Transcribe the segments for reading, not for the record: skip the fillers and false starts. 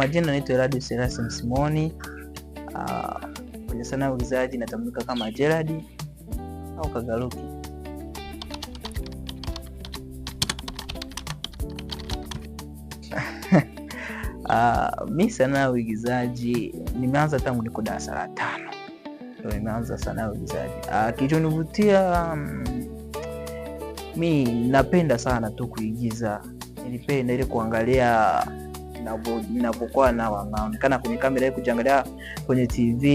majina naitwa Gerald Selassie Simoni. Kwenye sanaa ya uigizaji natambulika kama Gerald au Kagaruki. Mi sanaa ya uigizaji nimeanza tangu niko darasa la 5. Ndio nimeanza sanaa ya uigizaji. Kilichonivutia, mi napenda sana tu kuigiza. Nilipenda ile kuangalia ninapokuwa naonekana kwenye kamera, kujiangalia kwenye TV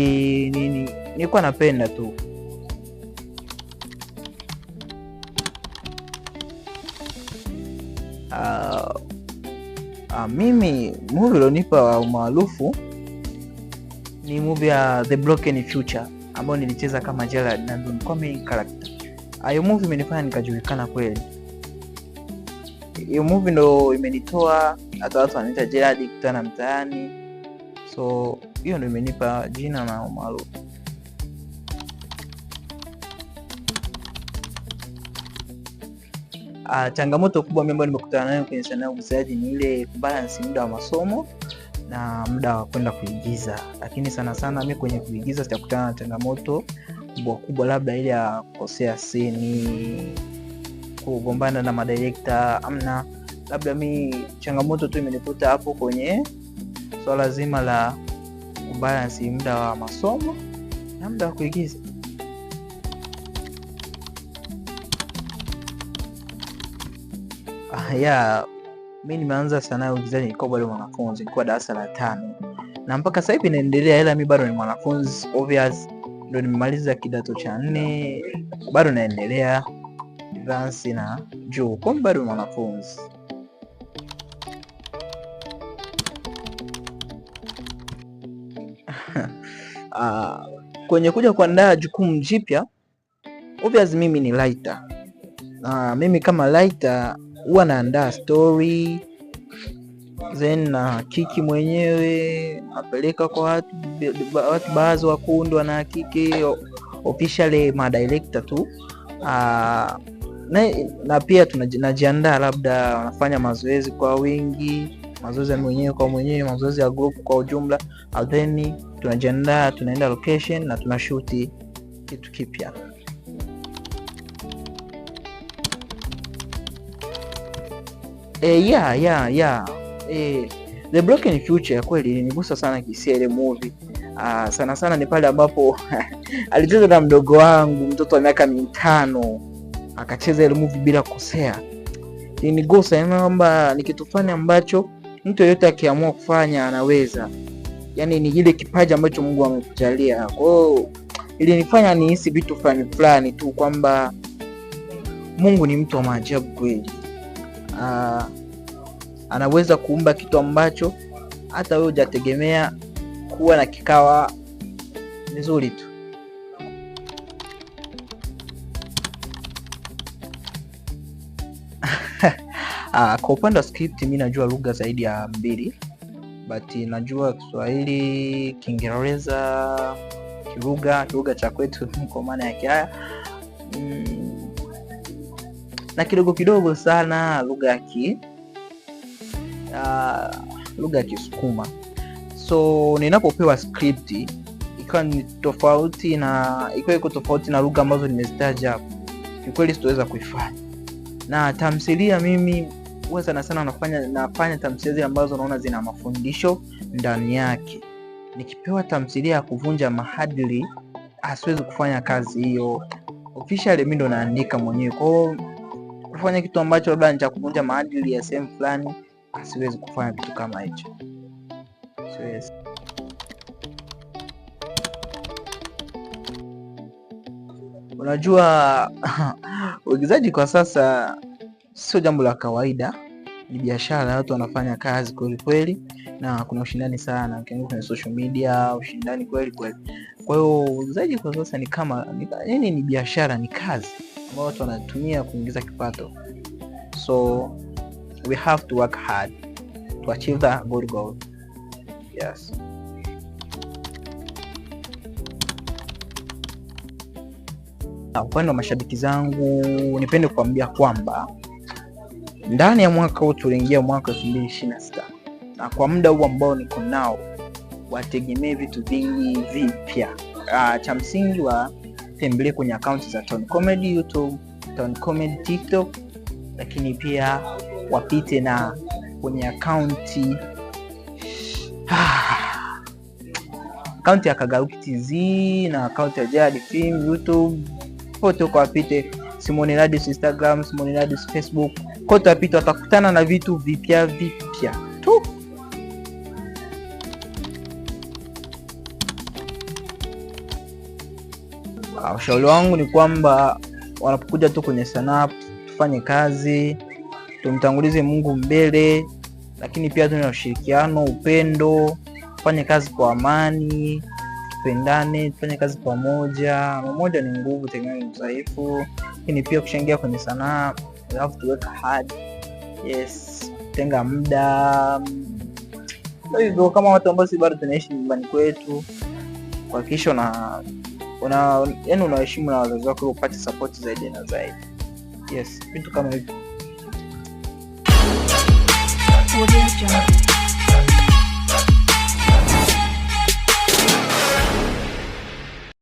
nini, nilikuwa napenda tu. Mimi movie ilonipa umaarufu ni movie ya The Broken Future ambayo nilicheza kama Gerald na ndio nilikuwa main character. Hiyo movie imenifanya nikajulikana kweli. Hiyo movie ndo imenitoa hata watu wanaita Gerald kutana mtaani. So hiyo ndo imenipa jina na umaarufu. Changamoto kubwa ambayo nimekutana nayo kwenye sanaa ya uigizaji ni ile kubalance muda wa masomo na muda wa kwenda kuigiza. Lakini sana sana mimi kwenye kuigiza sitakutana na changamoto kubwa, labda ile ya kukosea scene, kugombana na madirector, amna. Labda mimi changamoto tu imenikuta hapo kwenye swala zima la kubalance muda wa masomo na muda wa kuigiza. Mimi nimeanza sanaa ya uigizaji nilikuwa bado mwanafunzi, nilikuwa darasa la 5. Na mpaka sasa hivi naendelea, ila mimi bado ni mwanafunzi. Obvious ndio nimemaliza kidato cha 4, bado naendelea advance na juu, kwa bado mwanafunzi. Kwenye kuja kuandaa jukumu jipya, obvious mimi ni writer. Mimi kama writer huwa naandaa story, then na kiki mwenyewe, napeleka kwa watu baadhi wa kundi na kiki officially ma director tu. Na pia tunajiandaa, labda wanafanya mazoezi kwa wingi, mazoezi ya mwenyewe kwa mwenyewe, mazoezi ya group kwa ujumla, then tunajiandaa, tunaenda location na tunashoot kitu kipya. The Broken Future kweli ilinigusa sana kisia ile movie. Sana sana ni pale ambapo alicheza na mdogo wangu, mtoto wa miaka 5, akacheza ile movie bila kukosea. Ilinigusa kwamba ni kitu fulani ambacho mtu yeyote akiamua kufanya anaweza. Yaani ni ile kipaji ambacho Mungu amekujalia. Kwa hiyo ilinifanya nihisi vitu fulani tu kwamba Mungu ni mtu wa maajabu kweli. Anaweza kuumba kitu ambacho hata wewe hujategemea kuwa na kikawa nzuri tu. Kwa upande wa script mimi najua lugha zaidi ya 2, but najua Kiswahili, Kiingereza, Kiruga cha kwetu kwa maana ya Kiaya, na kidogo sana lugha ya Kisukuma. So ninapopewa script ikawa ni tofauti na iko tofauti na lugha ambazo nimezitaja, kikweli sitoweza kuifanya. Na tamthilia mimi huwa sana nafanya tamthilia ambazo naona zina mafundisho ndani yake. Nikipewa tamthilia ya kuvunja maadili, siwezi kufanya kazi hiyo. Officially mimi ndo naandika mwenyewe. Kwa hiyo kufanya kitu ambacho labda ni cha kuvunja maadili ya sehemu fulani, siwezi kufanya kitu kama hicho. Siwezi. Unajua uigizaji kwa sasa sio jambo la kawaida, ni biashara, watu wanafanya kazi kweli, na kuna ushindani sana. Ukiangalia kwenye social media, ushindani kweli. Kwa hiyo uigizaji kwa sasa ni kama ni biashara, ni kazi ambayo watu wanatumia kuingiza kipato. So we have to work hard to achieve that good goal. Yes. Upande wa mashabiki zangu, nipende kuambia kwamba ndani ya mwaka huu tuliingia mwaka 2026, na kwa muda huu ambao niko nao wategemee vitu vingi vipya. Cha msingi watembelee kwenye akaunti za Ton Comedy YouTube, Ton Comedy TikTok, lakini pia wapite na kwenye akaunti ya Kagaruki TZ na akaunti ya Jad Film YouTube. Kote kwa wapite, Simone Radius Instagram, Simone Radius Facebook, kote wapite, watakutana na vitu vipya tu. Ushauri wangu ni kwamba wanapokuja tu kwenye sanaa, tufanye kazi, tumtangulize Mungu mbele, lakini pia tuwe na ushirikiano, upendo, tufanye kazi kwa amani, tupendane, tufanye kazi pamoja. Umoja ni nguvu, tengana ni udhaifu. Lakini pia kushangia kwenye sanaa, we have to work hard. Yes, tenga muda. Hivyo kama watu ambao si bado tunaishi nyumbani kwetu, kuhakikisha unaheshimu na wazazi wako, upate support zaidi na zaidi. Yes, vitu kama hivyo.